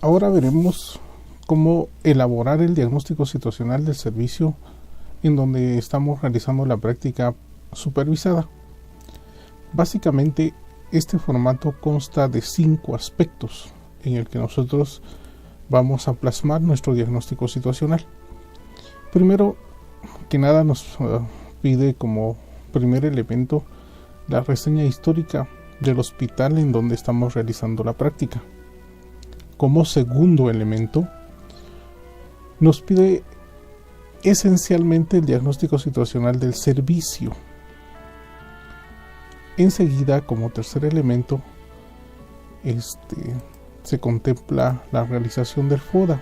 Ahora veremos cómo elaborar el diagnóstico situacional del servicio en donde estamos realizando la práctica supervisada. Básicamente, este formato consta de 5 aspectos en el que nosotros vamos a plasmar nuestro diagnóstico situacional. Primero que nada nos pide como primer elemento la reseña histórica del hospital en donde estamos realizando la práctica. Como segundo elemento, nos pide esencialmente el diagnóstico situacional del servicio. Enseguida, como tercer elemento, se contempla la realización del FODA,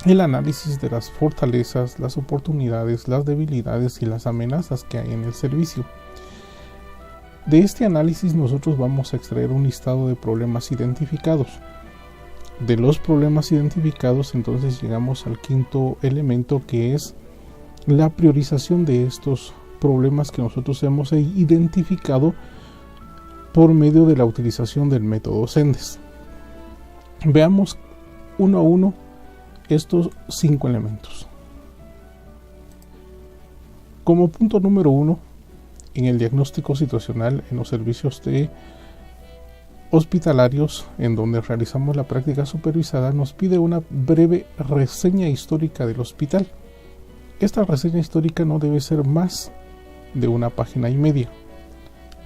el análisis de las fortalezas, las oportunidades, las debilidades y las amenazas que hay en el servicio. De este análisis nosotros vamos a extraer un listado de problemas identificados. De los problemas identificados, entonces llegamos al quinto elemento, que es la priorización de estos problemas que nosotros hemos identificado por medio de la utilización del método SENDES. Veamos uno a uno estos 5 elementos. Como punto número 1, en el diagnóstico situacional en los servicios hospitalarios en donde realizamos la práctica supervisada, nos pide una breve reseña histórica del hospital. Esta reseña histórica no debe ser más de 1,5 páginas.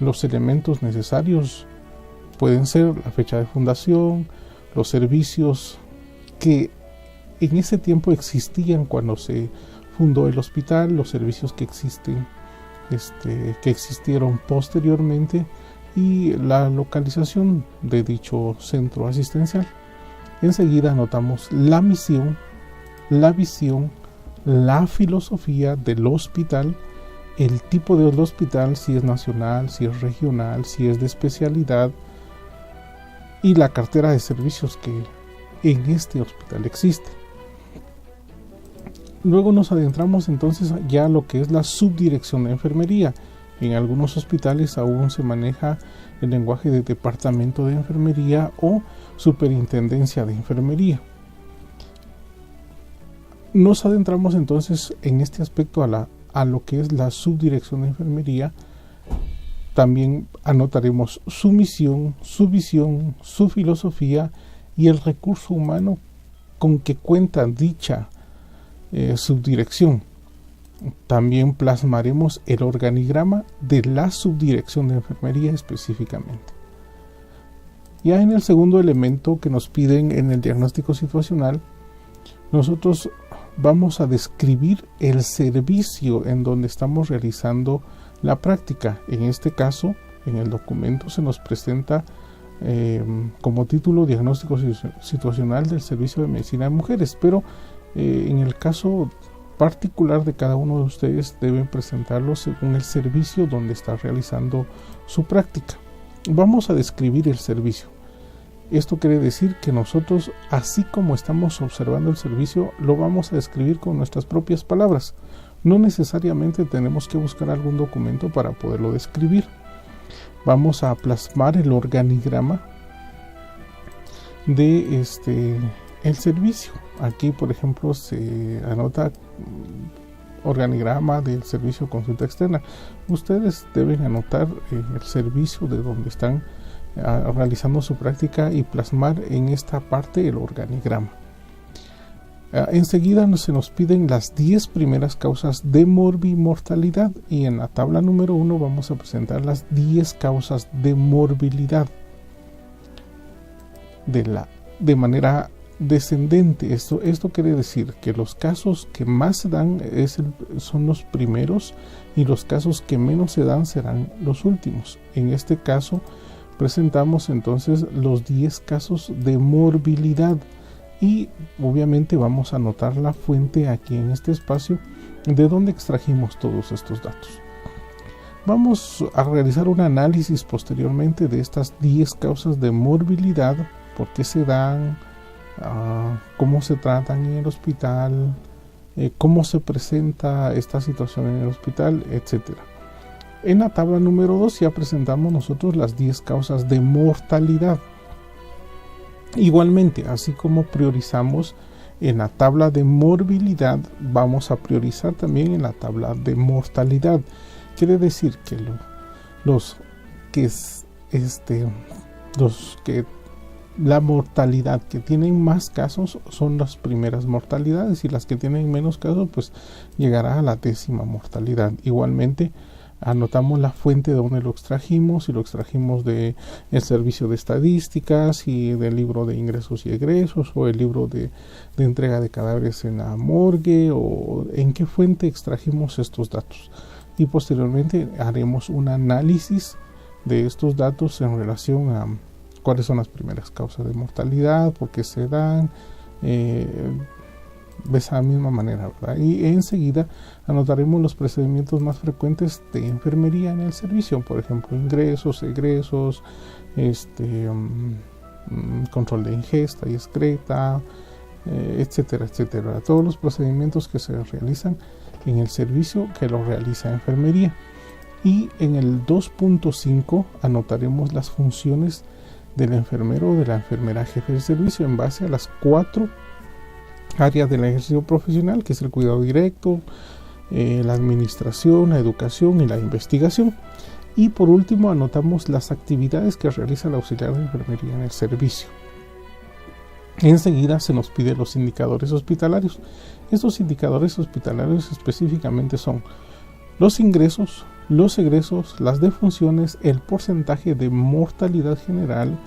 Los elementos necesarios pueden ser la fecha de fundación, los servicios que en ese tiempo existían cuando se fundó el hospital, los servicios que existen, que existieron posteriormente, y la localización de dicho centro asistencial. Enseguida anotamos la misión, la visión, la filosofía del hospital, el tipo del hospital, si es nacional, si es regional, si es de especialidad, y la cartera de servicios que en este hospital existe. Luego nos adentramos entonces ya a lo que es la subdirección de enfermería. En algunos hospitales aún se maneja el lenguaje de departamento de enfermería o superintendencia de enfermería. Nos adentramos entonces en este aspecto a lo que es la subdirección de enfermería. También anotaremos su misión, su visión, su filosofía y el recurso humano con que cuenta dicha subdirección. También plasmaremos el organigrama de la subdirección de enfermería específicamente. Ya en el segundo elemento que nos piden en el diagnóstico situacional, nosotros vamos a describir el servicio en donde estamos realizando la práctica. En este caso, en el documento se nos presenta como título diagnóstico situacional del servicio de medicina de mujeres, pero en el caso particular de cada uno de ustedes deben presentarlo según el servicio donde está realizando su práctica. Vamos a describir el servicio. Esto quiere decir que nosotros, así como estamos observando el servicio, lo vamos a describir con nuestras propias palabras. No necesariamente tenemos que buscar algún documento para poderlo describir. Vamos a plasmar el organigrama de el servicio. Aquí, por ejemplo, se anota organigrama del servicio de consulta externa. Ustedes deben anotar el servicio de donde están realizando su práctica y plasmar en esta parte el organigrama. Enseguida se nos piden las 10 primeras causas de morbimortalidad, y en la tabla número 1 vamos a presentar las 10 causas de morbilidad de manera descendente. Esto quiere decir que los casos que más se dan son los primeros, y los casos que menos se dan serán los últimos. En este caso presentamos entonces los 10 casos de morbilidad, y obviamente vamos a anotar la fuente aquí en este espacio de donde extrajimos todos estos datos. Vamos a realizar un análisis posteriormente de estas 10 causas de morbilidad, por qué se dan, cómo se tratan en el hospital, cómo se presenta esta situación en el hospital, etc. En la tabla número 2 ya presentamos nosotros las 10 causas de mortalidad. Igualmente, así como priorizamos en la tabla de morbilidad, vamos a priorizar también en la tabla de mortalidad. Quiere decir que la mortalidad que tienen más casos son las primeras mortalidades, y las que tienen menos casos pues llegará a la 10ª mortalidad. Igualmente anotamos la fuente de donde lo extrajimos, si lo extrajimos de el servicio de estadísticas y del libro de ingresos y egresos, o el libro de entrega de cadáveres en la morgue, o en qué fuente extrajimos estos datos. Y posteriormente haremos un análisis de estos datos en relación a cuáles son las primeras causas de mortalidad, por qué se dan, de esa misma manera, ¿verdad? Y enseguida anotaremos los procedimientos más frecuentes de enfermería en el servicio, por ejemplo, ingresos, egresos, control de ingesta y excreta, etcétera, etcétera. Todos los procedimientos que se realizan en el servicio que lo realiza enfermería. Y en el 2.5 anotaremos las funciones del enfermero o de la enfermera jefe de servicio en base a las 4 áreas del ejercicio profesional, que es el cuidado directo, la administración, la educación y la investigación. Y por último anotamos las actividades que realiza el auxiliar de enfermería en el servicio. Enseguida se nos piden los indicadores hospitalarios. Estos indicadores hospitalarios específicamente son los ingresos, los egresos, las defunciones, el porcentaje de mortalidad general,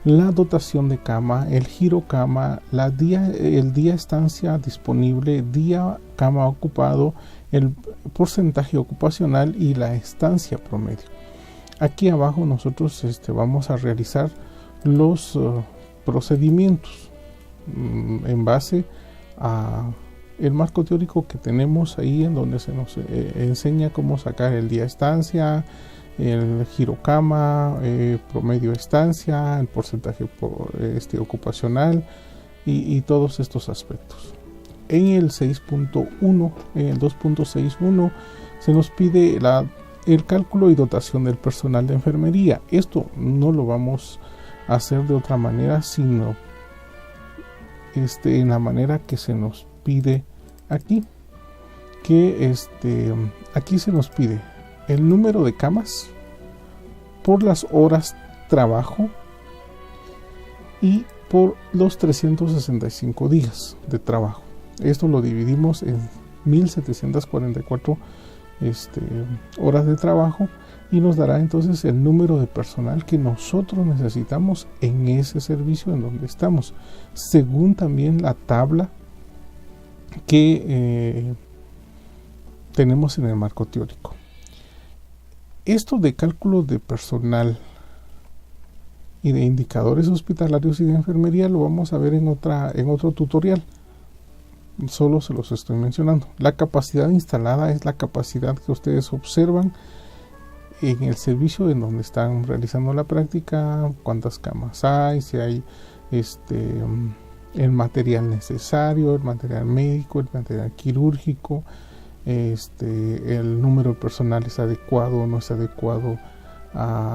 la dotación de cama, el giro cama, el día estancia disponible, día cama ocupado, el porcentaje ocupacional y la estancia promedio. Aquí abajo nosotros vamos a realizar los procedimientos en base a el marco teórico que tenemos ahí, en donde se nos enseña cómo sacar el día estancia, el giro cama, promedio estancia, el porcentaje ocupacional y todos estos aspectos. En el 6.1, en el 2.61 se nos pide el cálculo y dotación del personal de enfermería. Esto no lo vamos a hacer de otra manera, sino en la manera que se nos pide aquí, que aquí se nos pide el número de camas por las horas trabajo y por los 365 días de trabajo. Esto lo dividimos en 1744 horas de trabajo, y nos dará entonces el número de personal que nosotros necesitamos en ese servicio en donde estamos, según también la tabla que tenemos en el marco teórico. Esto de cálculo de personal y de indicadores hospitalarios y de enfermería lo vamos a ver en otro tutorial. Solo se los estoy mencionando. La capacidad instalada es la capacidad que ustedes observan en el servicio en donde están realizando la práctica, cuántas camas hay, si hay el material necesario, el material médico, el material quirúrgico, el número de personal es adecuado o no es adecuado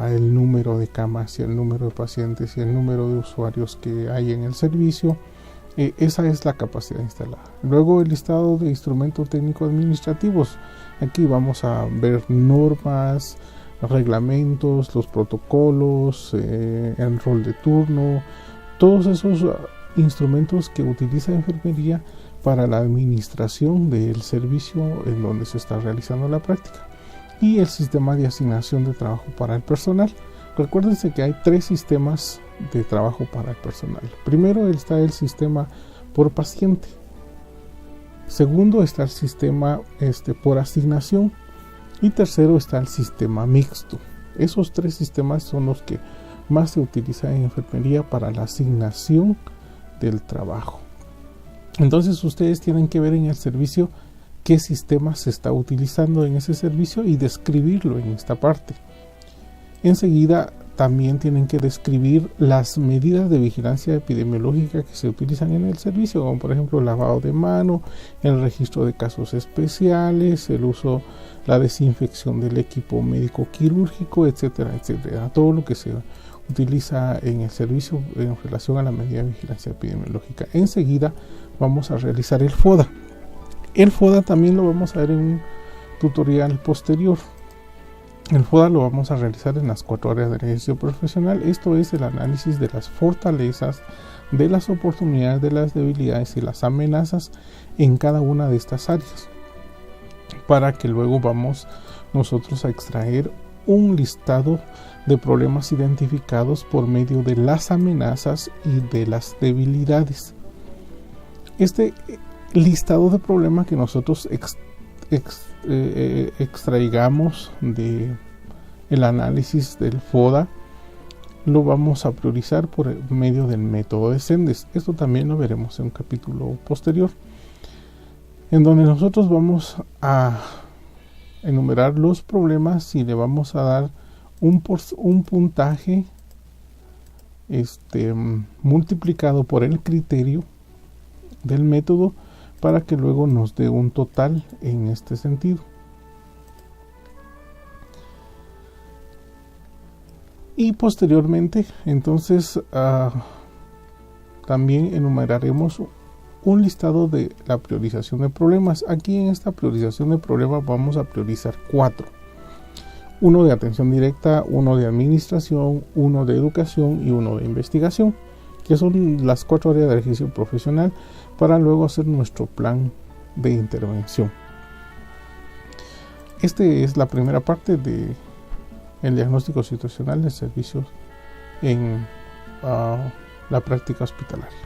el número de camas y el número de pacientes y el número de usuarios que hay en el servicio. Esa es la capacidad instalada. Luego el listado de instrumentos técnicos administrativos. Aquí vamos a ver normas, reglamentos, los protocolos, el rol de turno, todos esos instrumentos que utiliza enfermería para la administración del servicio en donde se está realizando la práctica. Y el sistema de asignación de trabajo para el personal. Recuérdense que hay 3 sistemas de trabajo para el personal. Primero está el sistema por paciente. Segundo está el sistema por asignación. Y tercero está el sistema mixto. Esos 3 sistemas son los que más se utilizan en enfermería para la asignación del trabajo. Entonces ustedes tienen que ver en el servicio qué sistema se está utilizando en ese servicio y describirlo en esta parte. Enseguida también tienen que describir las medidas de vigilancia epidemiológica que se utilizan en el servicio, como por ejemplo el lavado de mano, el registro de casos especiales, el uso, la desinfección del equipo médico quirúrgico, etcétera, etcétera. Todo lo que se utiliza en el servicio en relación a la medida de vigilancia epidemiológica. Enseguida vamos a realizar el FODA. El FODA también lo vamos a ver en un tutorial posterior. El FODA lo vamos a realizar en las 4 áreas del ejercicio profesional. Esto es el análisis de las fortalezas, de las oportunidades, de las debilidades y las amenazas en cada una de estas áreas, para que luego vamos nosotros a extraer un listado de problemas identificados por medio de las amenazas y de las debilidades. Este listado de problemas que nosotros extraigamos de el análisis del FODA lo vamos a priorizar por medio del método de Sendes. Esto también lo veremos en un capítulo posterior, en donde nosotros vamos a enumerar los problemas y le vamos a dar un puntaje multiplicado por el criterio del método, para que luego nos dé un total en este sentido. Y posteriormente, entonces, también enumeraremos un listado de la priorización de problemas. Aquí en esta priorización de problemas vamos a priorizar 4. Uno de atención directa, uno de administración, uno de educación y uno de investigación, que son las 4 áreas de ejercicio profesional, para luego hacer nuestro plan de intervención. Esta es la primera parte de el diagnóstico situacional de servicios en la práctica hospitalaria.